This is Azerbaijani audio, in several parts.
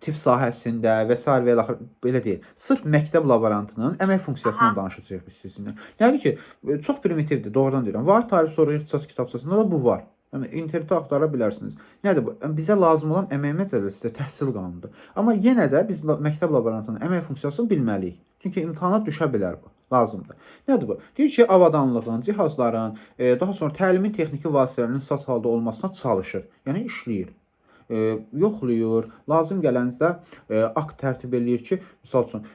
tibb sahəsində və s. və ilaxır belə deyil. Sırf məktəb laborantının əmək funksiyasından Aha. danışacağıq biz sizinlə. Yəni ki, çox primitivdir, doğrudan deyirəm. Var tarif soru ixtisas kitabçasında da bu var. Yəni internetdə axtara bilərsiniz. Nədir bu? Bizə lazım olan əmək məcəlləsi də təhsil qanunudur. Amma yenə də biz məktəb laborantının əmək funksiyasını bilməliyik. Çünki imtahana düşə bilər bu. Lazımdır. Nədir bu? Deyir ki, avadanlığın, cihazların, daha sonra təlimin texniki vasitələrinin saz halda olmasına çalışır. Yəni işləyir. Yoxlayır, lazım gələndə akt tərtib eləyir ki, misal üçün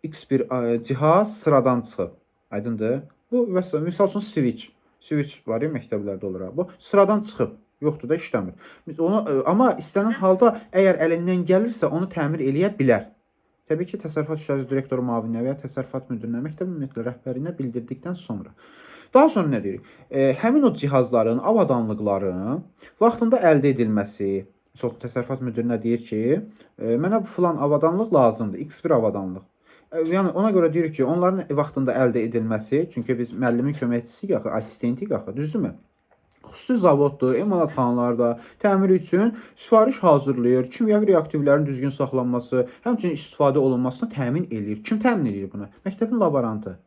X bir cihaz sıradan çıxıb. Aydındır? Bu misal üçün switch var ya, məktəblərdə olur. Bu sıradan çıxıb. Yoxdur da, işləmir. Amma istənilən halda əgər əlindən gəlirsə onu təmir eləyə bilər. Təbii ki, təsərrüfat işləri direktoru müavininə və ya təsərrüfat müdirinə, məktəb ümumiyyətlə rəhbərinə bildirdikdən sonra. Daha sonra nə deyirik? Həmin o cihazların, avadanlıqların vaxtında əldə edilməsi. Misal təsərrüfat müdirinə deyir ki, mənə bu filan avadanlıq lazımdır, X1 avadanlıq. Yəni ona görə deyirik ki, onların vaxtında əldə edilməsi, çünki biz müəllimin köməkçisiyik axı, assistentiyik axı, düzdürmü? Xüsusi zavoddur, emalatxanalarda təmir üçün sifariş hazırlayır, kimyəvi reaktivlərin düzgün saxlanması, həmçinin istifadə olunmasını təmin eləyir. Kim təmin eləyir bunu? Məktəbin laborantı.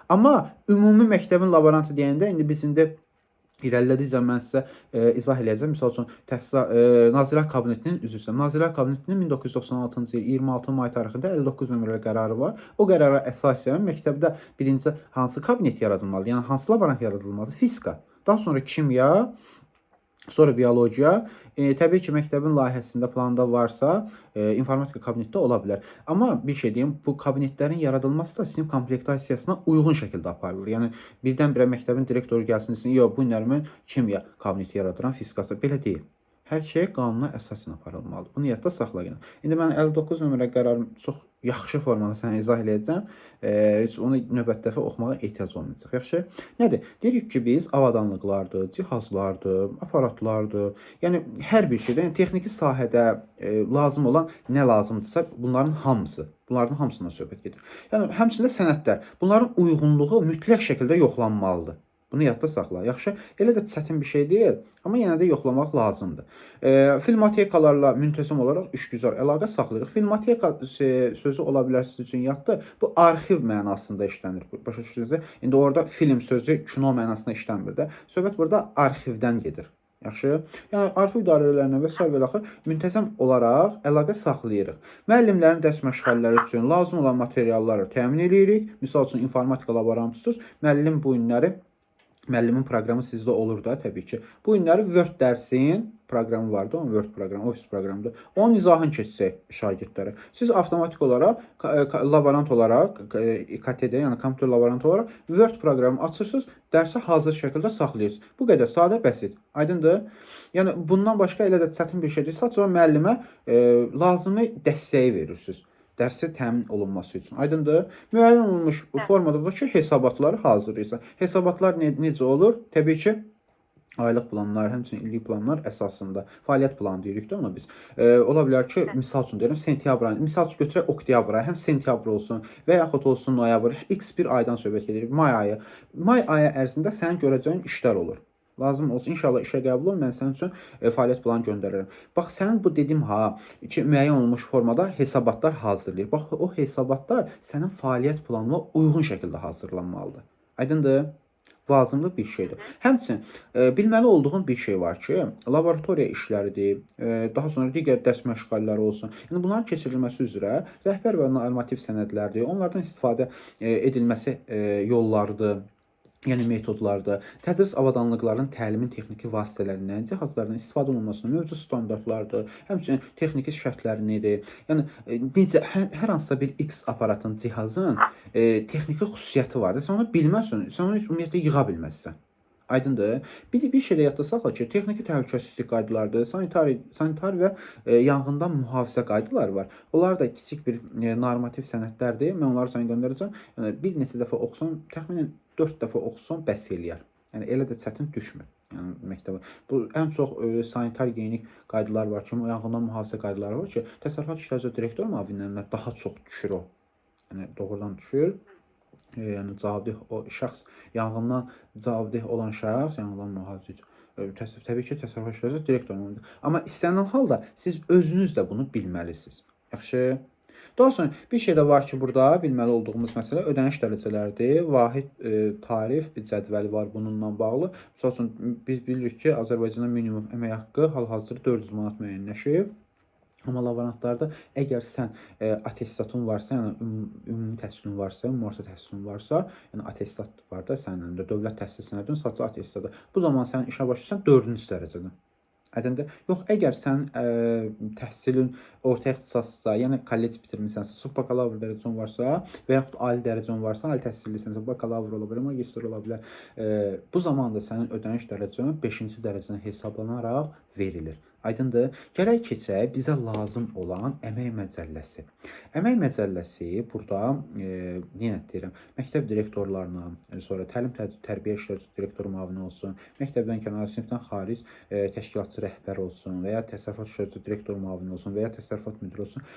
Amma ümumi məktəbin laborantı deyəndə indi biz irəlilədikcə mən sizə izah eləyəcəm. Misal üçün Nazirlər Kabinetinin üzrüyəm. Nazirlər Kabinetinin 1996-cı il 26 may tarixində 59 nömrəli qərarı var. O qərara əsasən məktəbdə birinci hansı kabinet yaradılmalıdır? Yəni hansı laborant yaradılmalıdır? Fizika. Daha sonra kimya, sonra biologiya. Təbii ki, məktəbin layihəsində, planında varsa, informatika kabinetdə ola bilər. Amma bir şey deyim, bu kabinetlərin yaradılması da sinif komplektasiyasına uyğun şəkildə aparılır. Yəni birdən-birə məktəbin direktoru gəlsin desin, yox, bu günlər mən kimya kabineti yaradıram, fizikası. Belə deyil. Hər şey qanuna əsasən aparılmalıdır. Bunu yadda saxlayın. İndi mən 59 nömrə qərarı çox yaxşı formada sənə izah eləyəcəm. Heç onu növbəti dəfə oxumağa ehtiyac olmayacaq. Yaxşı? Nədir? Deyirik ki, biz avadanlıqlardır, cihazlardır, aparatlardır. Yəni hər bir şeydə, yəni texniki sahədə lazım olan nə lazımdırsa, bunların hamısından söhbət gedir. Yəni həmçində sənədlər, bunların uyğunluğu mütləq şəkildə yoxlanmalıdır. Bunu yadda saxla. Yaxşı, elə də çətin bir şey deyil, amma yenə də yoxlamaq lazımdır. Filmotekalarla müntəzəm olaraq işgüzar əlaqə saxlayırıq. Filmoteka sözü ola bilər sizin üçün yaddır. Bu arxiv mənasında işlənir. Başa düşdünüzsə, indi orada film sözü kino mənasında işlənmir də. Söhbət burada arxivdən gedir. Yaxşı. Yəni arxiv idarələrinə və s. və axır müntəzəm olaraq əlaqə saxlayırıq. Müəllimlərin dərs məşğələləri üçün lazım olan materialları təmin edirik. Misal üçün informatika laborantsız müəllimin proqramı sizdə olur da, təbii ki. Bu günləri Word dərsin proqramı vardı, onun Word proqramı, Office proqramıdır. Onun izahını keçsək şagirdlərə. Siz avtomatik olaraq, laborant olaraq, İKT-də, yəni kompüter laborant olaraq Word proqramı açırsınız, dərsi hazır şəkildə saxlayırsınız. Bu qədər sadə, bəsit. Aydındır? Yəni bundan başqa elə də çətin bir şey deyil. Sadəcə müəllimə lazımi dəstəyi verirsiniz. Dərsi təmin olunması üçün. Aydındır? Müəyyən olunmuş formadadır ki, hesabatları hazırlayırsan. Hesabatlar necə olur? Təbii ki, aylıq planlar, həmçinin illik planlar əsasında. Fəaliyyət planı deyirik də ona biz. Ola bilər ki, misal üçün deyirəm, sentyabr ayı, misal üçün götürək oktyabr ayı, həm sentyabr olsun və yaxud olsun noyabr, x bir aydan söhbət edirik, may ayı. May ayı ərzində sənin görəcəyin işlər olur. Lazım olsun. İnşallah işə qəbul ol, mən sənin üçün fəaliyyət planı göndərərəm. Bax, sənin bu dediyim ki, müəyyən olunmuş formada hesabatlar hazırlayır. Bax, o hesabatlar sənin fəaliyyət planına uyğun şəkildə hazırlanmalıdır. Aydındır? Lazımlı bir şeydir. Həmçinin bilməli olduğun bir şey var ki, laboratoriya işləridir, daha sonra digər dərs məşğələləri olsun. Yəni bunların keçirilməsi üzrə rəhbər və normativ sənədlərdir. Onlardan istifadə edilməsi yollarıdır. Yəni metodlarda, tədris avadanlıqlarının təlimin texniki vasitələrindən, cihazlardan istifadə olunmasının mövcud standartlardır, həmçinin texniki şərtləri nədir? Yəni necə hər hansısa bir X aparatın, cihazın texniki xüsusiyyəti vardır. Sən onu bilməzsən, sən onu heç ümumiyyətlə yığa bilməzsən. Aydındır? Bir şey də yadda saxla ki, texniki təhlükəsizlik qaydalarıdır, sanitar və yanğından mühafizə qaydaları var. Onlar da kiçik bir normativ sənədlərdir. Mən onları sənə göndərəcəm. Yəni bir neçə dəfə oxusan, təxminən 4 dəfə oxusan bəs eləyər. Yəni elə də çətin düşmür. Yəni məktəbə. Bu ən çox sanitar gigiyenik qaydalar var ki, yanğından mühafizə qaydaları var ki, təsərrüfat işləri direktor müavinlərinə daha çox düşür o. Yəni doğrudan düşür. Yəni cavabdeh o şəxs, yanğından cavabdeh olan şəxs, yanğından mühafizə təbii ki, təsərrüfat işləri direktorunun. Amma istənilən halda siz özünüz də bunu bilməlisiniz. Yaxşı. Daha sonra bir şey də var ki, burada bilməli olduğumuz məsələ ödəniş dərəcələridir. Vahid tarif cədvəli var bununla bağlı. Məsəl üçün biz bilirik ki, Azərbaycanda minimum əmək haqqı hal-hazırda 400 manat müəyyənləşib. Amma laborantlarda əgər sən attestatın varsa, yəni ümumi təhsilin varsa, ümumi orta təhsilin varsa, yəni attestat var da sənin əlində, dövlət təhsil sənədinin sadəcə attestatıdır. Bu zaman sən işə başlayırsan 4-cü dərəcədən. Aydındır? Yox, əgər sən təhsilin orta ixtisassa, yəni kollec bitirmisənsə, sırf bakalavr dərəcən varsa və yaxud ali dərəcən varsa, ali təhsillisənsə, bakalavr ola bilər, magistr ola bilər. Bu zaman da sənin ödəniş dərəcən 5-ci dərəcədən hesablanaraq verilir. Aydındır? Gələk keçək bizə lazım olan əmək məcəlləsi. Əmək məcəlləsi burada yenə deyirəm, məktəb direktorlarına, sonra təlim tərbiyə işləri direktor müavini olsun, məktəbdən kənar, sinifdən xaric təşkilatçı rəhbər olsun və ya təsərrüfat işləri direktor müavini olsun və ya təsərrüfat müdiri olsun,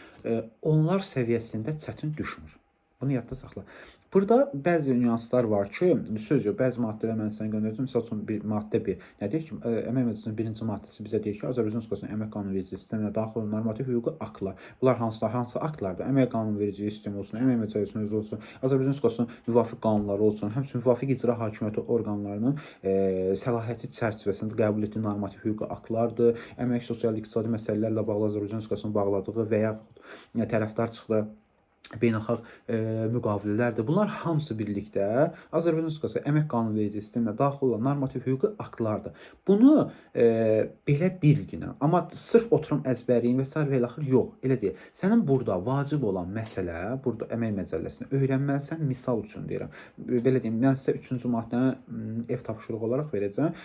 onlar səviyyəsində çətin düşmür. Bunu yadda saxla. Burada bəzi nüanslar var ki, söz yox, bəzi maddələr mən sənə göndərəcəm. Məsəl üçün maddə 1. Nə deyir ki, əmək məcəlləsinin 1-ci maddəsi bizə deyir ki, Azərbaycan Respublikasının əmək qanunverici sisteminə daxil olan normativ hüquqi aktlar. Bunlar hansı aktlardır? Əmək qanunverici sistemi olsun, əmək məcəlləsinin özü olsun, Azərbaycan Respublikasının müvafiq qanunları olsun, həmçinin müvafiq icra hakimiyyəti orqanlarının səlahiyyəti çərçivəsində qəbul etdiyi normativ hüquqi aktlardır. Əmək sosial-iqtisadi məsələlərlə bağlı Azərbaycan Respublikasının bağladığı və ya tərəfdar çıxdığı beynəlxalq müqavilələrdir. Bunlar hamısı birlikdə Azərbaycan Respublikası əmək qanunverici sisteminə daxil olan normativ hüquqi aktlardır. Bunu belə bilginə, amma sırf oturum əzbəriyin və s. və ilaxır yox, elə deyil. Sənin burada vacib olan məsələ, burada əmək məcəlləsini öyrənməlisən, misal üçün deyirəm. Belə deyim, mən sizə 3-cü maddəni ev tapşırığı olaraq verəcəm.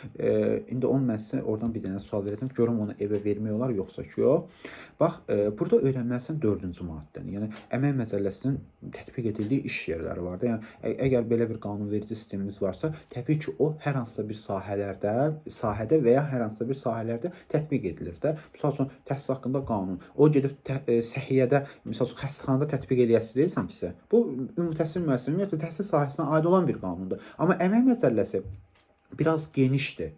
İndi onu mən sizə oradan bir dənə sual verəcəm. Görüm onu evə vermək olar, yoxsa ki, yox. Bax, burada öyrənməlisən 4-cü maddəni. Yəni, əmək məcəlləsinin tətbiq edildiyi iş yerləri vardır. Yəni, əgər belə bir qanunverici sistemimiz varsa, təbii ki, o hər hansısa bir sahədə və ya hər hansısa bir sahələrdə tətbiq edilir də. Misal üçün, təhsil haqqında qanun. O gedib səhiyyədə, misal üçün, xəstəxanada tətbiq eləyəsi deyilsənsə, bu ümumi təhsil müəssisəsinin ümumiyyətlə təhsil sahəsinə aid olan bir qanundur. Amma əmək məcəlləsi biraz genişdir.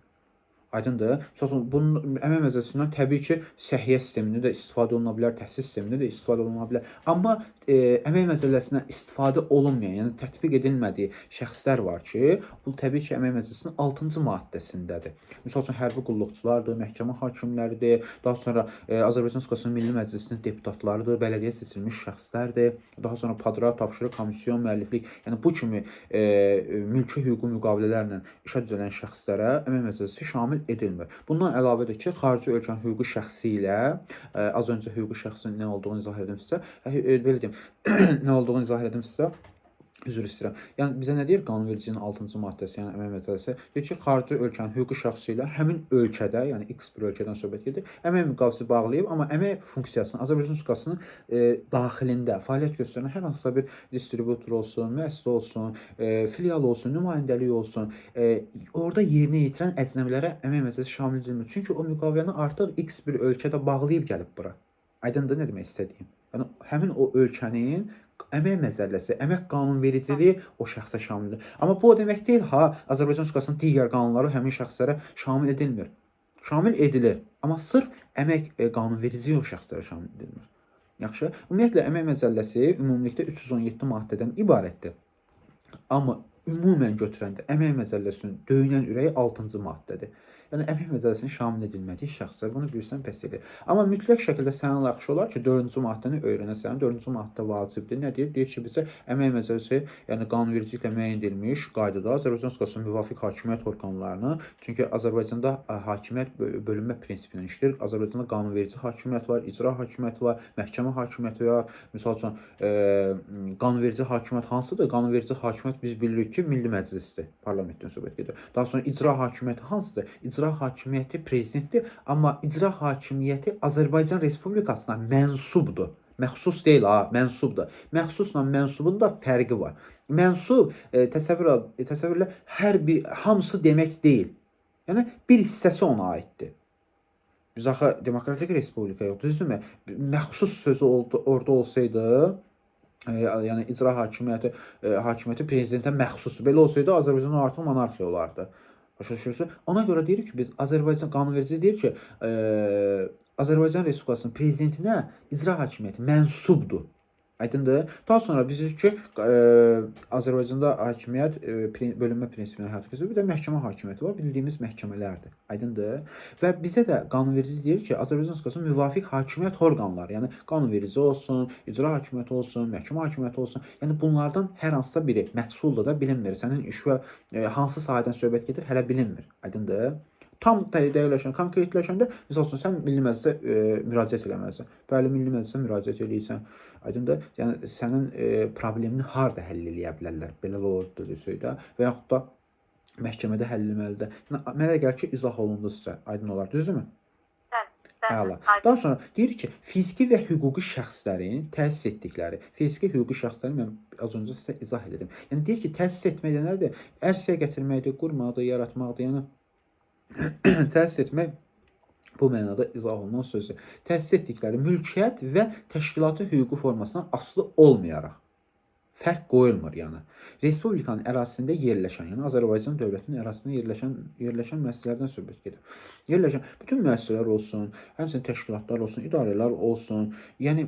Aydındır. Məsələn, bunun əmək məcəlləsindən təbii ki, səhiyyə sistemində də istifadə oluna bilər, təhsil sistemində də istifadə oluna bilər. Amma əmək məcəlləsindən istifadə olunmayan, yəni tətbiq edilmədiyi şəxslər var ki, bu təbii ki, əmək məcəlləsinin 6-cı maddəsindədir. Məsəl üçün, hərbi qulluqçulardır, məhkəmə hakimləridir, daha sonra Azərbaycan Respublikasının Milli Məclisinin deputatlarıdır, bələdiyyə seçilmiş şəxslərdir, daha sonra padra, tapşırıq, komisyon, müəlliflik, yəni bu kimi mülki hüquqi müqavilələrlə işə düzələn şəxslərə əmək məcəlləsi şamil edilmir. Bundan əlavədir ki, xarici ölkənin hüquqi şəxsi ilə, az öncə hüquqi şəxsin nə olduğunu izah edim sizə, belə deyim, nə olduğunu izah edim sizə, üzr istəyirəm. Yəni, bizə nə deyir qanunvericinin 6-cı maddəsi, yəni əmək məcəlləsi? Deyir ki, xarici ölkənin hüquqi şəxsi ilə həmin ölkədə, yəni X bir ölkədən söhbət gedir, əmək müqaviləsi bağlayıb, amma əmək funksiyasını Azərbaycan Respublikasının daxilində fəaliyyət göstərən hər hansısa bir distributor olsun, müəssisə olsun, filial olsun, nümayəndəlik olsun, orada yerinə yetirən əcnəbilərə əmək məcəlləsi şamil edilmir. Çünki o müqaviləni artıq X bir ölkədə bağlayıb gəlib bura. Aydındır nə demək istədiyim? Yəni, həmin o ölkənin əmək məcəlləsi, əmək qanunvericiliyi o şəxsə şamildir. Amma bu o demək deyil, Azərbaycan Respublikasının digər qanunları həmin şəxslərə şamil edilmir. Şamil edilir, amma sırf əmək qanunvericiliyi o şəxslərə şamil edilmir. Yaxşı, ümumiyyətlə əmək məcəlləsi ümumilikdə 317 maddədən ibarətdir. Amma ümumən götürəndə əmək məcəlləsinin döyünən ürəyi 6-cı maddədir. Yəni, əmək məcəlləsinin şamil edilmədiyi şəxslər bunu bilirsən pəs edir. Amma mütləq şəkildə sənə yaxşı olar ki, 4-cü maddəni öyrənəsən. 4-cü maddə vacibdir. Nə deyir? Deyir ki, bizə əmək məcəlləsi, yəni qanunvericiliklə müəyyən edilmiş qaydada Azərbaycan Respublikasının müvafiq hakimiyyət orqanlarını, çünki Azərbaycanda hakimiyyət bölünmə prinsipindən işləyir. Azərbaycanda qanunverici hakimiyyət var, icra hakimiyyəti var, məhkəmə hakimiyyəti var. Misal üçün, qanunverici hakimiyyət hansıdır? Qanunverici hakimiyyət biz bilirik ki, Milli Məclisdir. Parlamentdən söhbət gedir. Daha sonra icra hakimiyyəti hansıdır? İcra hakimiyyəti prezidentdir, amma icra hakimiyyəti Azərbaycan Respublikasına mənsubdur. Məxsus deyil, mənsubdur. Məxsusla mənsubun da fərqi var. Mənsub təsəvvürlə hamısı demək deyil. Yəni, bir hissəsi ona aiddir. Biz axı demokratik respublika yox, düzdürmü? Məxsus sözü orada olsaydı, yəni icra hakimiyyəti prezidentə məxsusdur. Belə olsaydı, Azərbaycan artıq monarxiya olardı. Başa düşürsünüz? Ona görə deyirik ki, biz Azərbaycan qanunverici deyir ki, Azərbaycan Respublikasının prezidentinə icra hakimiyyəti mənsubdur. Aydındır? Daha sonra biz dedik ki, Azərbaycanda hakimiyyət bölünmə prinsipinə həyata keçirilir. Bir də məhkəmə hakimiyyəti var, bildiyimiz məhkəmələrdir. Aydındır? Və bizə də qanunverici deyir ki, Azərbaycan Respublikasının müvafiq hakimiyyət orqanları, yəni qanunverici olsun, icra hakimiyyəti olsun, məhkəmə hakimiyyəti olsun, yəni bunlardan hər hansısa biri məsuldur da bilinmir. Sənin iş və hansı sahədən söhbət gedir hələ bilinmir. Aydındır? Tam dəqiqləşən, konkretləşəndə, misal üçün, sən Milli Məclisə müraciət eləməlisən. Bəli, Milli Məclisə müraciət eləyirsən. Aydındır? Yəni, sənin problemini harada həll eləyə bilərlər? Belə olurdu desək də. Və yaxud da məhkəmədə həll eləməlidir. Yəni, mənə gəlir ki, izah olundu sizə. Aydın olar, düzdürmü? Əla. Daha sonra deyir ki, fiziki və hüquqi şəxslərin təsis etdikləri, fiziki hüquqi şəxsləri mən az öncə sizə izah edirdim. Yəni, deyir ki, təsis etmək də nədir? Ərsəyə gətirməkdir, qurmaqdır, yaratmaqdır. Yəni, təsis etmək bu mənada izah olunan sözdür. Təsis etdikləri mülkiyyət və təşkilatı hüquqi formasından asılı olmayaraq fərq qoyulmur, yəni. Respublikanın ərazisində yerləşən, yəni Azərbaycan dövlətinin ərazisində yerləşən müəssisələrdən söhbət gedir. Yerləşən bütün müəssisələr olsun, həmçinin təşkilatlar olsun, idarələr olsun, yəni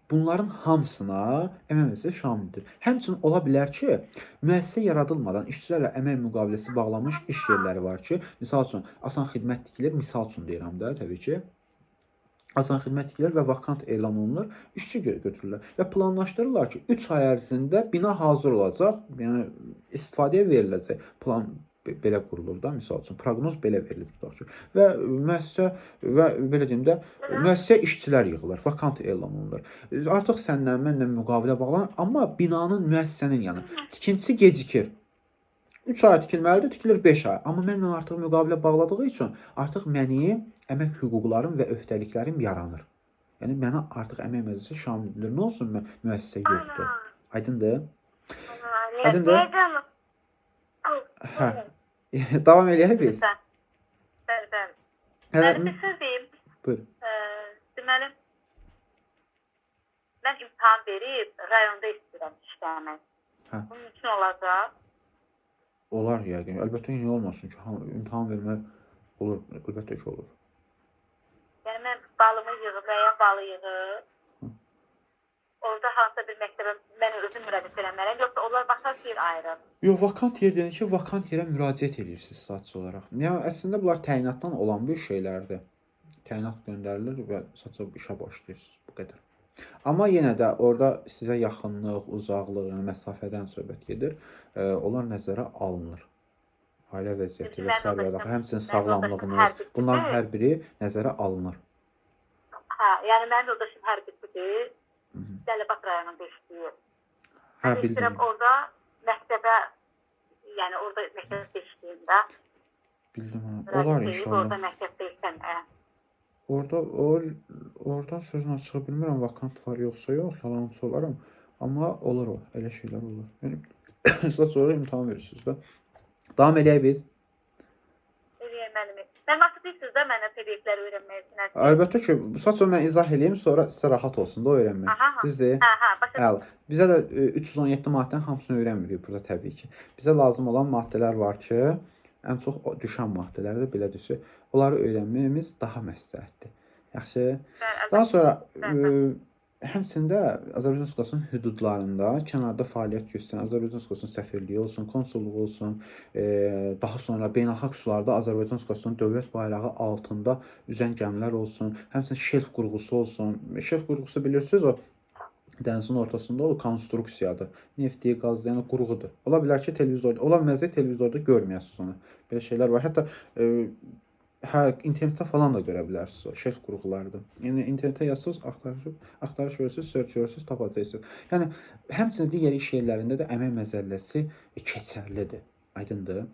bunların hamısına əmək müəssisəsi şamildir. Həmçinin ola bilər ki, müəssisə yaradılmadan işçilərlə əmək müqaviləsi bağlanmış iş yerləri var ki, misal üçün asan xidmət tikilir, misal üçün deyirəm də, təbii ki. Asan xidmət tikilir və vakant elan olunur, işçi götürürlər və planlaşdırırlar ki, 3 ay ərzində bina hazır olacaq, yəni istifadəyə veriləcək. Plan belə qurulur da, misal üçün, proqnoz belə verilir tutaq ki. Və müəssisə və belə deyim də, müəssisə işçilər yığılır, vakant elan olunur. Artıq səndən, mənlə müqavilə bağlanır, amma binanın, müəssisənin yəni tikintisi gecikir. 3 ay tikilməlidir, tikilir 5 ay. Amma mənlə artıq müqavilə bağladığı üçün artıq mənim əmək hüquqlarım və öhdəliklərim yaranır. Yəni mənə artıq əmək məclisi şamil edilir. Nə olsun müəssisə yoxdur. Aydındır? Aydındır? Hə. Davam eləyək biz. Bəli. Mən bir söz deyim. Buyur. Deməli, mən imtahan verib rayonda istəyirəm işləmək. Bunun üçün olacaq. Olar yəqin. Əlbəttə niyə olmasın ki, imtahan vermək olur, əlbəttə ki olur. Yəni mən balımı yığıb, müəyyən balı yığıb, orada hansısa bir məktəbə mən özüm müraciət eləməliyəm, yoxsa onlar başqa bir ayrı? Yox, vakant yer deyəndə ki, vakant yerə müraciət edirsiniz sadəcə olaraq. Yəni əslində bunlar təyinatdan olan bir şeylərdir. Təyinat göndərilir və sadəcə işə başlayırsınız, bu qədər. Amma yenə də orada sizə yaxınlıq, uzaqlıq, yəni məsafədən söhbət gedir. Onlar nəzərə alınır. Ailə vəziyyəti və s. həmçinin sağlamlığınız, bunların hər biri nəzərə alınır. Hə, yəni mənim yoldaşım hərbisidir. Dəlibaq rayonunda işləyir. Mən istəyirəm orada məktəbə, yəni orada məktəbdə işləyim də. Bildim, olar inşallah. Orada məktəbdə işləyəm. Oradan sözünü açığa bilmirəm, vakant var yoxsa yox, yalançı olaram. Amma olur o, elə şeylər olur. Yəni, sadəcə olaraq imtahan verirsiniz də. Davam eləyək biz. Eləyək müəllimi. Mən vaxt deyirsiniz də mənə PDF-ləri öyrənmək. Əlbəttə ki, sadəcə mən izah eləyim, sonra sizə rahat olsun da öyrənmək. Düzdür? Başa. Bizə də 317 maddənin hamısını öyrənmirik burada təbii ki. Bizə lazım olan maddələr var ki, ən çox düşən maddələrdə belə düşür. Onları öyrənməyimiz daha məsləhətdir. Yaxşı. Daha sonra həmçində Azərbaycan Respublikasının hüdudlarında kənarda fəaliyyət göstərən Azərbaycan Respublikasının səfirliyi olsun, konsulluğu olsun, daha sonra beynəlxalq sularda Azərbaycan Respublikasının dövlət bayrağı altında üzən gəmilər olsun, həmçinin şelf qurğusu olsun. Şelf qurğusu bilirsiniz o dənizin ortasında o konstruksiyadır. Nefti, qazlı, yəni qurğudur. Ola bilər ki, televizorda, ola bilməz ki, televizorda görməyəsiniz onu. Belə şeylər var. Hətta internetdə falan da görə bilərsiniz o şelf qurğulardır. Yəni internetə yazsınız, axtarış verirsiniz, search verirsiniz, tapacaqsınız. Yəni həmçinin digər iş yerlərində də əmək məcəlləsi keçərlidir. Aydındır?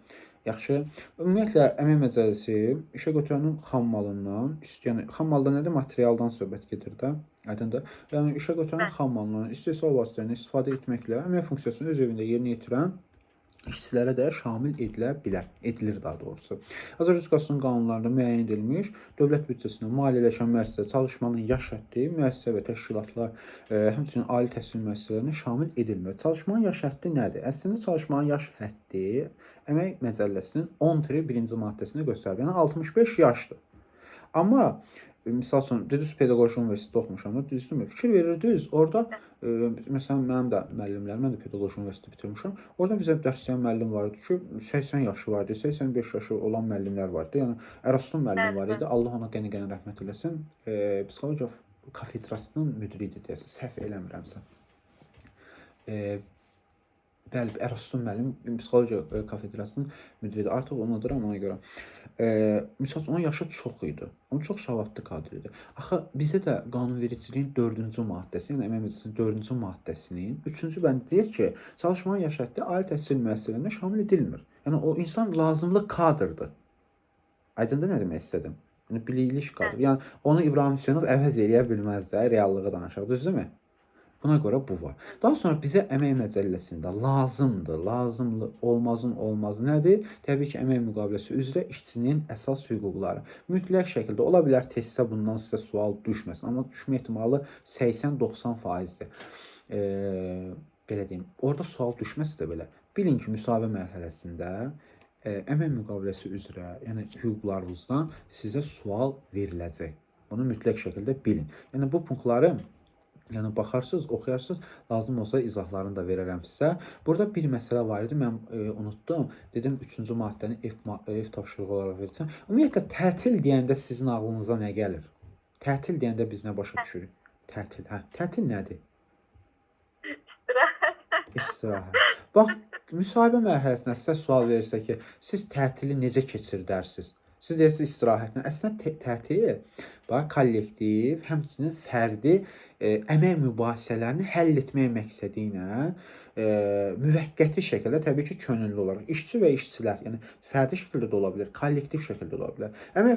Yaxşı. Ümumiyyətlə əmək məcəlləsi işə götürənin xam malından, yəni xam malda nədir? Materialdan söhbət gedir də. Aydındır? Yəni işə götürənin xam malından istehsal vasitələrindən istifadə etməklə əmək funksiyasını öz evində yerinə yetirən işçilərə də şamil edilə bilər. Edilir daha doğrusu. Azərbaycan Respublikasının qanunlarında müəyyən edilmiş dövlət büdcəsindən maliyyələşən müəssisədə çalışmanın yaş həddi müəssisə və təşkilatlar, həmçinin ali təhsil müəssisələrinə şamil edilmir. Çalışmanın yaş həddi nədir? Əslində çalışmanın yaş həddi Əmək Məcəlləsinin 10-1-ci maddəsində göstərir. Yəni 65 yaşdır. Amma misal üçün dediniz pedaqoji universitetdə oxumuşam da, düzdürmü? Fikir verirdiniz. Orada məsələn mənim də müəllimlərim, mən də pedaqoji universiteti bitirmişəm. Orada bizə dərs deyən müəllim var idi ki, 80 yaşı var idi, 85 yaşı olan müəllimlər var idi. Yəni Ərastum müəllim var idi. Allah ona qəni-qəni rəhmət eləsin. Psixologiya kafedrasının müdiri idi deyəsən, səhv eləmirəmsə. Bəli, Ərastum müəllim psixologiya kafedrasının müdiridir. Artıq unuduram ona görə. Misal üçün, onun yaşı çox idi. Onun çox savadlı kadr idi. Axı bizə də qanunvericiliyin 4-cü maddəsi, yəni Əmək Məcəlləsinin 4-cü maddəsinin 3-cü bəndi deyir ki, çalışmanın yaş həddi ali təhsil müəssisələrində şamil edilmir. Yəni o insan lazımlı kadrdır. Aydındır nə demək istədim? Yəni bilikli kadr. Yəni onu İbrahim Hüseynov əvəz eləyə bilməz də, reallığı danışaq, düzdürmü? Buna görə bu var. Daha sonra bizə Əmək Məcəlləsində lazımdır, lazımlı, olmazın olmazı nədir? Təbii ki, əmək müqaviləsi üzrə işçinin əsas hüquqları. Mütləq şəkildə ola bilər testdə bundan sizə sual düşməsin, amma düşmə ehtimalı 80-90%-dir. Belə deyim, orada sual düşməsə də belə, bilin ki, müsahibə mərhələsində əmək müqaviləsi üzrə, yəni hüquqlarınızdan sizə sual veriləcək. Bunu mütləq şəkildə bilin. Yəni bu punktları baxarsınız, oxuyarsınız, lazım olsa izahlarını da verərəm sizə. Burada bir məsələ var idi, mən unutdum. Dedim 3-cü maddəni ev tapşırığı olaraq verəcəm. Ümumiyyətlə, tətil deyəndə sizin ağlınıza nə gəlir? Tətil deyəndə biz nə başa düşürük? Tətil, tətil nədir? İstirahət. Bax, müsahibə mərhələsində sizə sual verirsə ki, siz tətili necə keçirdərsiniz? Siz deyirsiniz istirahətlə. Əslində tətil, kollektiv, həmçinin fərdi əmək mübahisələrini həll etmək məqsədi ilə müvəqqəti şəkildə, təbii ki, könüllü olaraq işçi və işçilər, yəni fərdi şəkildə də ola bilər, kollektiv şəkildə də ola bilər. Əmək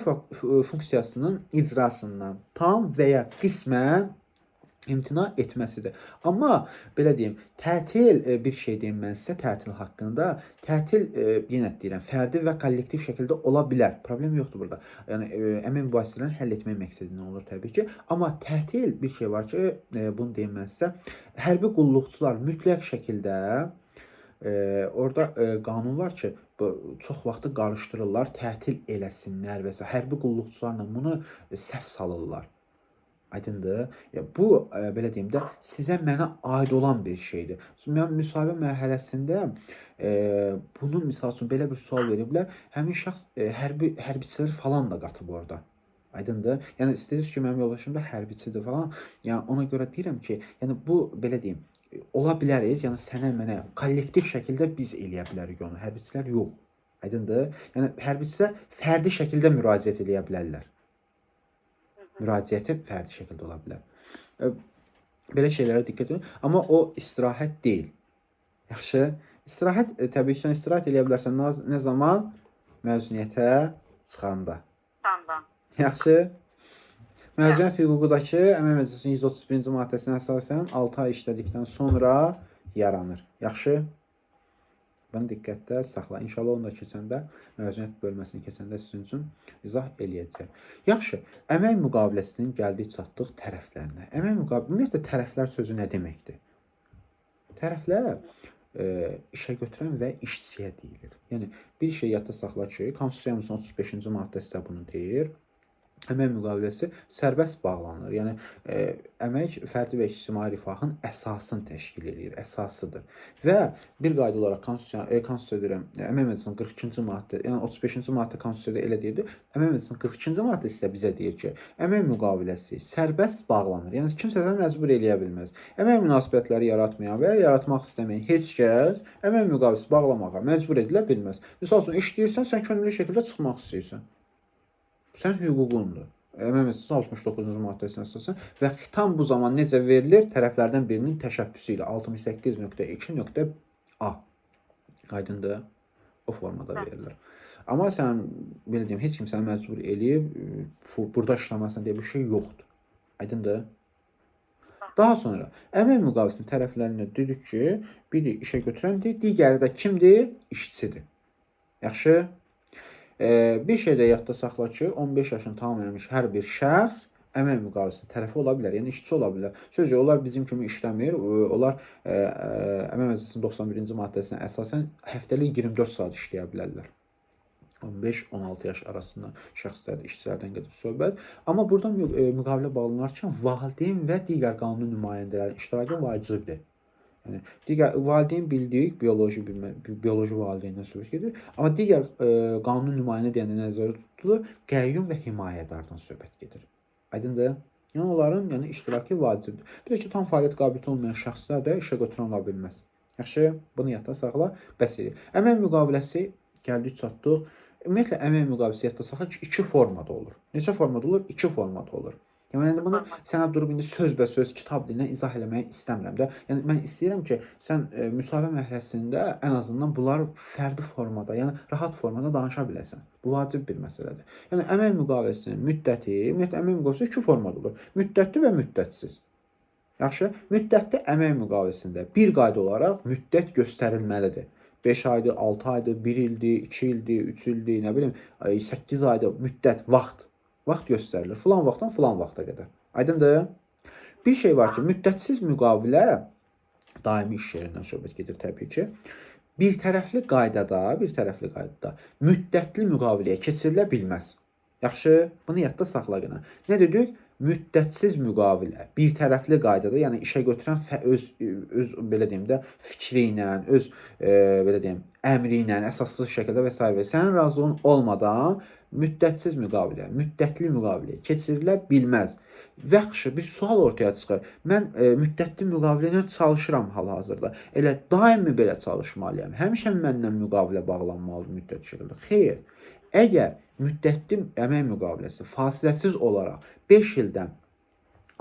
funksiyasının icrasından tam və ya qismən imtina etməsidir. Amma belə deyim, tətil bir şey deyim mən sizə tətil haqqında. Tətil yenə deyirəm, fərdi və kollektiv şəkildə ola bilər. Problem yoxdur burada. Yəni əmək mübahisələrini həll etmək məqsədilə olur təbii ki. Amma tətil bir şey var ki, bunu deyim mən sizə. Hərbi qulluqçular mütləq şəkildə orada qanun var ki, çox vaxtı qarışdırırlar, tətil eləsinlər və s. Hərbi qulluqçularla bunu səhv salırlar. Aydındır. Bu, belə deyim də, sizə mənə aid olan bir şeydir. Mən müsahibə mərhələsində bunun misal üçün belə bir sual veriblər. Həmin şəxs hərbiçiləri falan da qatıb orada. Aydındır. Yəni istəyirsiniz ki, mənim yoldaşım da hərbiçidir falan. Yəni ona görə deyirəm ki, yəni bu belə deyim, ola biləriz. Yəni sənə mənə kollektiv şəkildə biz eləyə bilərik onu. Hərbiçilər yox. Aydındır. Yəni hərbçilər fərdi şəkildə müraciət eləyə bilərlər. Müraciəti fərdi şəkildə ola bilər. Belə şeylərə diqqət edin. Amma o istirahət deyil. Yaxşı. İstirahət, təbii ki, istirahət eləyə bilərsən. Nə zaman? Məzuniyyətə çıxanda. Yaxşı. Məzuniyyət hüququdakı Əmək Məcəlləsinin 131-ci maddəsinə əsasən 6 ay işlədikdən sonra yaranır. Yaxşı. Bunu diqqətdə saxla. İnşallah onu da keçəndə, məzuniyyət bölməsini keçəndə sizin üçün izah eləyəcək. Yaxşı, əmək müqaviləsinin gəldik çatdıq tərəflərinə. Əmək müqaviləsi, ümumiyyətlə tərəflər sözü nə deməkdir? Tərəflər işə götürən və işçiyə deyilir. Yəni, bir şey yadda saxla ki, Konstitusiyamızın 35-ci maddəsi də bunu deyir. Əmək müqaviləsi sərbəst bağlanır. Yəni, əmək fərdi və ictimai rifahın əsasını təşkil edir, əsasıdır. Və bir qayda olaraq Konstitusiya deyirəm, Əmək Məcəlləsinin 42-ci maddə, yəni 35-ci maddə Konstitusiyada elə deyirdi. Əmək Məcəlləsinin 42-ci maddəsi də bizə deyir ki, əmək müqaviləsi sərbəst bağlanır. Yəni, kimsə səni məcbur eləyə bilməz. Əmək münasibətləri yaratmayan və ya yaratmaq istəməyən heç kəs əmək müqaviləsi bağlamağa məcbur edilə bilməz. Misal üçün, işləyirsən, sən könüllü şəkildə çıxmaq istəyirsən. Sən hüququndur. Əmək Məcəlləsinin 69-cu maddəsinə əsasən və tam bu zaman necə verilir? Tərəflərdən birinin təşəbbüsü ilə 68.2.a. Aydındır? O formada verilir. Amma sən, belə deyim, heç kim səni məcbur eləyib, burada işləməsən deyə bir şey yoxdur. Aydındır? Daha sonra əmək müqaviləsinin tərəflərinə dedik ki, biri işə götürəndir, digəri də kimdir? İşçidir. Yaxşı? Bir şey də yadda saxla ki, 15 yaşını tamamlamış hər bir şəxs əmək müqaviləsinin tərəfi ola bilər, yəni işçi ola bilər. Sözcə, onlar bizim kimi işləmir. Onlar Əmək Məcəlləsinin 91-ci maddəsinə əsasən həftəlik 24 saat işləyə bilərlər. 15-16 yaş arasında şəxslərdə, işçilərdən gedir söhbət. Amma burada müqavilə bağlanarkən valideyn və digər qanuni nümayəndələrin iştirakı vacibdir. Yəni digər valideyn bildik, bioloji valideyndən söhbət gedir. Amma digər qanuni nümayəndə deyəndə nəzərdə tutulur, qəyyum və himayədardan söhbət gedir. Aydındır? Yəni onların iştirakı vacibdir. Bir də ki, tam fəaliyyət qabiliyyəti olmayan şəxslər də işə götürən ola bilməz. Yaxşı, bunu yadda saxla, bəs edir. Əmək müqaviləsi gəldik, çatdıq. Ümumiyyətlə, əmək müqaviləsi yadda saxla ki, 2 formada olur. Neçə formada olur? 2 formada olur. Yəni, bunu sənə durub indi söz kitab dilindən izah eləməyi istəmirəm də. Yəni, mən istəyirəm ki, sən müsahibə mərhələsində ən azından bunlar fərdi formada, yəni rahat formada danışa biləsən. Bu vacib bir məsələdir. Yəni, əmək müqaviləsinin müddəti, ümumiyyətlə, əmək müqaviləsi 2 formada olur. Müddətli və müddətsiz. Yaxşı, müddətli əmək müqaviləsində bir qayda olaraq müddət göstərilməlidir. 5 aydır, 6 aydır, 1 ildir, 2 ildir, 3 ildir, nə bilim, 8 aydır, müddət, vaxt göstərilir. Filan vaxtdan filan vaxta qədər. Aydındır? Bir şey var ki, müddətsiz müqavilə daimi iş yerindən söhbət gedir təbii ki. Bir tərəfli qaydada müddətli müqaviləyə keçirilə bilməz. Yaxşı, bunu yadda saxla qına. Nə dedik? Müddətsiz müqavilə bir tərəfli qaydada, yəni işə götürən öz belə deyim də fikri ilə, öz belə deyim əmri ilə, əsassız şəkildə və s. sənin razılığın olmadan müddətsiz müqavilə, müddətli müqaviləyə keçirilə bilməz. Yaxşı, bir sual ortaya çıxır. Mən müddətli müqavilə ilə çalışıram hal-hazırda. Elə daimi belə çalışmalıyam. Həmişə məndən müqavilə bağlanmalıdır müddət şəkildə. Xeyr. Əgər müddətli əmək müqaviləsi fasiləsiz olaraq 5 ildən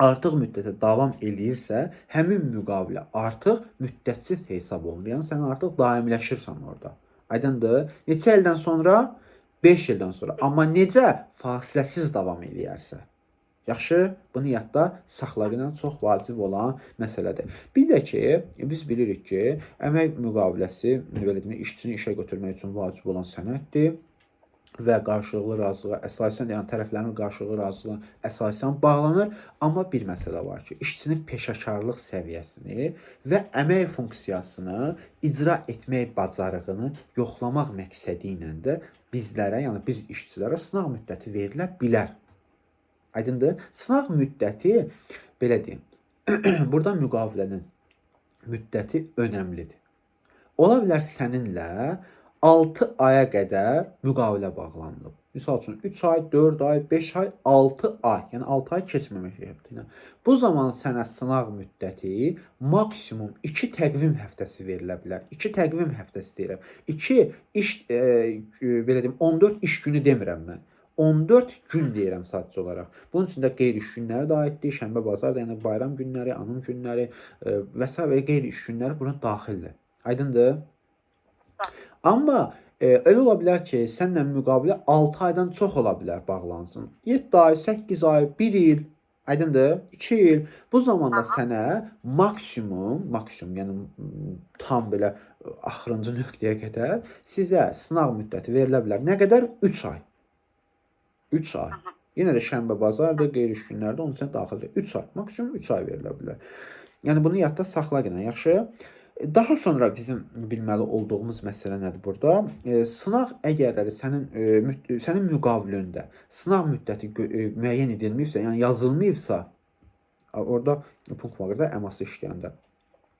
artıq müddətə davam eləyirsə, həmin müqavilə artıq müddətsiz hesab olunur. Yəni, sən artıq daimiləşirsən orada. Aydındır? Neçə ildən sonra? 5 ildən sonra. Amma necə? Fasiləsiz davam eləyərsə. Yaxşı, bunu yadda saxlamaq çox vacib olan məsələdir. Bir də ki, biz bilirik ki, əmək müqaviləsi işçini işə götürmək üçün vacib olan sənəddir və qarşılıqlı razılığa əsasən, yəni tərəflərin qarşılıqlı razılığına əsasən bağlanır. Amma bir məsələ var ki, işçinin peşəkarlıq səviyyəsini və əmək funksiyasını icra etmək bacarığını yoxlamaq məqsədi ilə də bizlərə, yəni biz işçilərə sınaq müddəti verilə bilər. Aydındır? Sınaq müddəti, belə deyim, burada müqavilənin müddəti önəmlidir. Ola bilər səninlə 6 aya qədər müqavilə bağlanılıb. Misal üçün 3 ay, 4 ay, 5 ay, 6 ay. Yəni 6 ay keçməmək şərtilə. Bu zaman sənə sınaq müddəti maksimum 2 təqvim həftəsi verilə bilər. 2 təqvim həftəsi deyirəm. 2 iş, belə deyim, 14 iş günü demirəm mən. 14 gün deyirəm sadəcə olaraq. Bunun içində qeyri-iş günləri də aiddir. Şənbə, bazar da, yəni bayram günləri, anım günləri və s. qeyri-iş günləri buna daxildir. Aydındır? Amma elə ola bilər ki, sənlə müqavilə 6 aydan çox ola bilər bağlansın. 7 ay, 8 ay, 1 il, aydındır? 2 il. Bu zamanda sənə maksimum, yəni tam belə axırıncı nöqtəyə qədər sizə sınaq müddəti verilə bilər. Nə qədər? 3 ay. 3 ay. Yenə də şənbə, bazardır, qeyri-iş günlərdə onun üçün daxildir. 3 ay, maksimum 3 ay verilə bilər. Yəni bunu yadda saxla qına, yaxşı? Daha sonra bizim bilməli olduğumuz məsələ nədir burada? Sınaq əgərləri sənin müqavilində sınaq müddəti müəyyən edilməyibsə, yəni yazılmayıbsa, orada punkt var da əması işləyəndə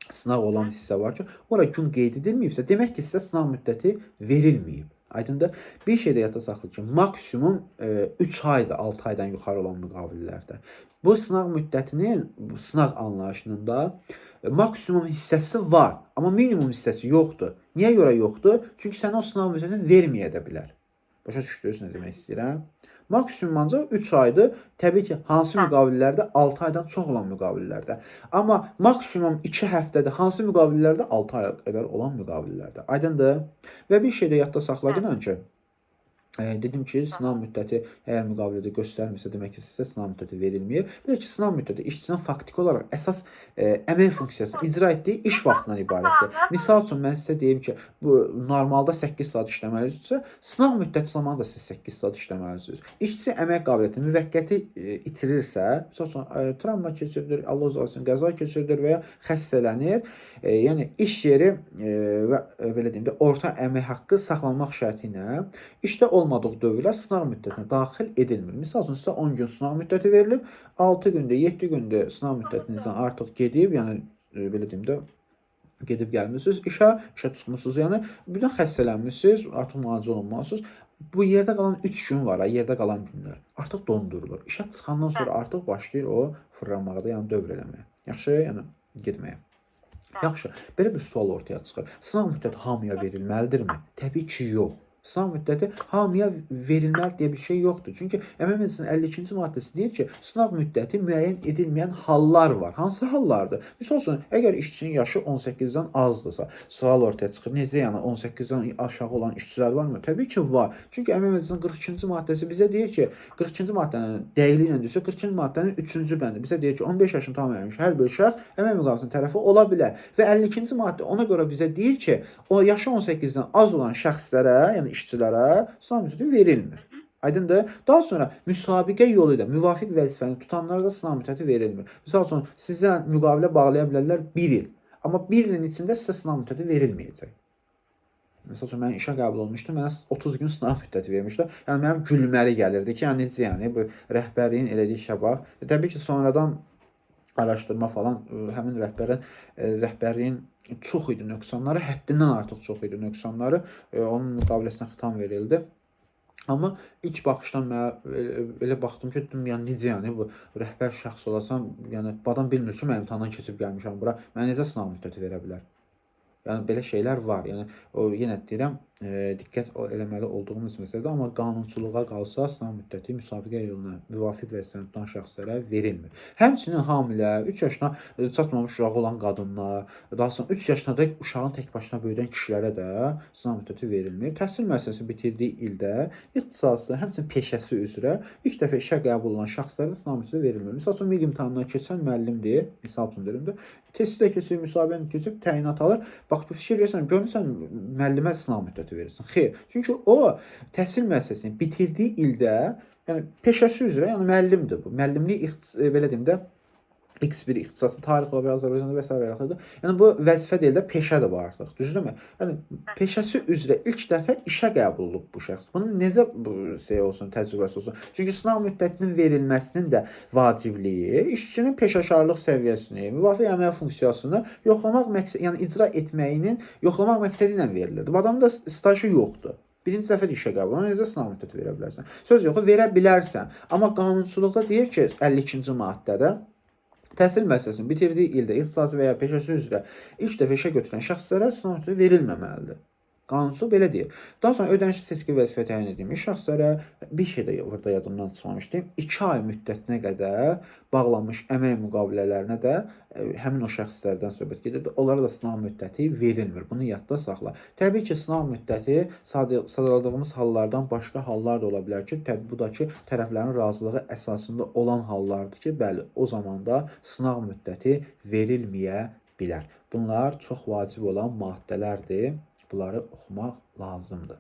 sınaq olan hissə var ki, ora gün qeyd edilməyibsə, demək ki, sizə sınaq müddəti verilməyib. Aydındır? Bir şey də yadda saxla ki, maksimum 3 aydır 6 aydan yuxarı olan müqavilələrdə. Bu sınaq müddətinin, sınaq anlayışının da maksimum hissəsi var, amma minimum hissəsi yoxdur. Niyə görə yoxdur? Çünki sənə o sınaq müddətini verməyə də bilər. Başa düşdünüz nə demək istəyirəm? Maksimum ancaq 3 aydır. Təbii ki, hansı müqavilələrdə 6 aydan çox olan müqavilələrdə. Amma maksimum 2 həftədə hansı müqavilələrdə 6 aya qədər olan müqavilələrdə. Aydındır? Və bir şey də yadda saxlayın ki, Dedim ki, sınav müddəti əgər müqavilədə göstərmirsə, demək ki, sizə sınav müddəti verilməyib. Bir də ki, sınav müddəti işçinin faktiki olaraq əsas əmək funksiyasını icra etdiyi iş vaxtından ibarətdir. Misal üçün, mən sizə deyim ki, bu normalda 8 saat işləməlisinizsə, sınav müddəti zamanı da siz 8 saat işləməlisiniz. İşçi əmək qabiliyyətini müvəqqəti itirirsə, misal üçün, travma keçirilir, Allah uzaq olsun, qəza keçirilir və ya xəstələnir, yəni iş yeri və belə deyim də, orta əmək haqqı saxlanmaq şərti ilə işdə olmadığı dövrlər sınav müddətinə daxil edilmir. Misal üçün, sizə 10 gün sınav müddəti verilib, 6 gündə, 7 gündə sınav müddətinizdən artıq gedib, yəni belə deyim də, gedib gəlmişsiniz, işə çıxmışsınız, yəni birdən xəstələnmişsiniz, artıq müalicə olunmalısınız. Bu yerdə qalan 3 gün var, yerdə qalan günlər artıq dondurulur. İşə çıxandan sonra artıq başlayır o fırlanmağa da, yəni dövr eləməyə. Yaxşı, yəni getməyə. Yaxşı, belə bir sual ortaya çıxır. Sınav müddəti hamıya verilməlidirmi? Təbii ki, yox. Sınav müddəti hamıya verilməli deyə bir şey yoxdur. Çünki Əmək Məcəlləsinin 52-ci maddəsi deyir ki, sınav müddəti müəyyən edilməyən hallar var. Hansı hallardır? Misal üçün, əgər işçinin yaşı 18-dən azdırsa, sual ortaya çıxır. Necə yəni 18-dən aşağı olan işçilər varmı? Təbii ki, var. Çünki Əmək Məcəlləsinin 42-ci maddəsi bizə deyir ki, 42-ci maddənin dəqiqliyi ilə deyirsə, 42-ci maddənin 3-cü bəndi bizə deyir ki, 15 yaşını tamam etmiş hər bir şəxs əmək müqaviləsinin tərəfi ola bilər. Və 52-ci maddə ona görə bizə deyir ki, o yaşı 18-dən az olan şəxslərə, yəni işçilərə sınav müddəti verilmir. Aydındır? Daha sonra müsabiqə yolu ilə müvafiq vəzifəni tutanlara da sınav müddəti verilmir. Misal üçün, sizə müqavilə bağlaya bilərlər 1 il. Amma 1 ilin içində sizə sınav müddəti verilməyəcək. Misal üçün, mən işə qəbul olmuşdum, mənə 30 gün sınav müddəti vermişlər. Yəni, mənim gülməli gəlirdi ki, yəni necə yəni, bu rəhbərliyin elədiyi işə bax. Təbii ki, sonradan araşdırma falan, həmin rəhbərliyin çox idi nöqsanları, həddindən artıq çox idi nöqsanları, onun müqaviləsinə xitam verildi. Amma ilk baxışdan mənə elə baxdım ki, dedim, yəni necə yəni bu rəhbər şəxs olasan, yəni bu adam bilmir ki, mən imtahandan keçib gəlmişəm bura, mənə necə sınav müddəti verə bilər? Yəni belə şeylər var. Yəni o yenə deyirəm, diqqət eləməli olduğumuz məsələdir, amma qanunçuluğa qalsa sınav müddəti müsabiqə yoluna müvafiq vəzifəni tutan şəxslərə verilmir. Həmçinin hamilə, 3 yaşına çatmamış uşağı olan qadınlar, daha sonra 3 yaşına da uşağın tək başına böyüdən kişilərə də sınav müddəti verilmir. Təhsil müəssisəsini bitirdiyi ildə ixtisası, həmçinin peşəsi üzrə ilk dəfə işə qəbul olunan şəxslərə sınav müddəti verilmir. Misal üçün, MİQ imtahanından keçən müəllimdir, misal üçün deyirəm də, testi də keçib, müsabiqəni keçib, təyinat alır. Bax, fikir verirsən, görmüsən, müəllimə sınav müddəti verirsən. Xeyr. Çünki o, təhsil müəssisəsini bitirdiyi ildə, yəni peşəsi üzrə, yəni müəllimdir bu. Müəllimlik, belə deyim də, X1 ixtisası, tarix ola bilər, Azərbaycanda və s. yaxlıdır. Yəni, bu vəzifə deyil də, peşədir bu artıq. Düzdürmü? Yəni, peşəsi üzrə ilk dəfə işə qəbul olub bu şəxs. Bunun necə olsun, təcrübəsi olsun? Çünki sınav müddətinin verilməsinin də vacibliyi, işçinin peşəkarlıq səviyyəsini, müvafiq əmək funksiyasını yoxlamaq məqsədi, yəni icra etməyinin yoxlamaq məqsədi ilə verilirdi. Bu adamın da stajı yoxdur. Birinci dəfə işə qəbul, ona necə sınav müddəti verə bilərsən? Söz yox, verə bilərsən. Amma qanunçuluqda deyir ki, 52-ci maddədə, təhsil müəssisəsinin bitirdiyi ildə ixtisası və ya peşəsi üzrə ilk dəfə işə götürülən şəxslərə sınav müddəti verilməməlidir. Qanunçuluq belə deyir. Daha sonra ödənişli seçki vəzifə təyin edilmiş şəxslərə bir şey də burada yadımdan çıxmamışdı. 2 ay müddətinə qədər bağlanmış əmək müqavilələrinə də həmin o şəxslərdən söhbət gedir. Onlara da sınav müddəti verilmir. Bunu yadda saxla. Təbii ki, sınav müddəti sadaladığımız hallardan başqa hallar da ola bilər ki, təbii bu da ki, tərəflərin razılığı əsasında olan hallardır ki, bəli, o zaman da sınav müddəti verilməyə bilər. Bunlar çox vacib olan maddələrdir. Bunları oxumaq lazımdır.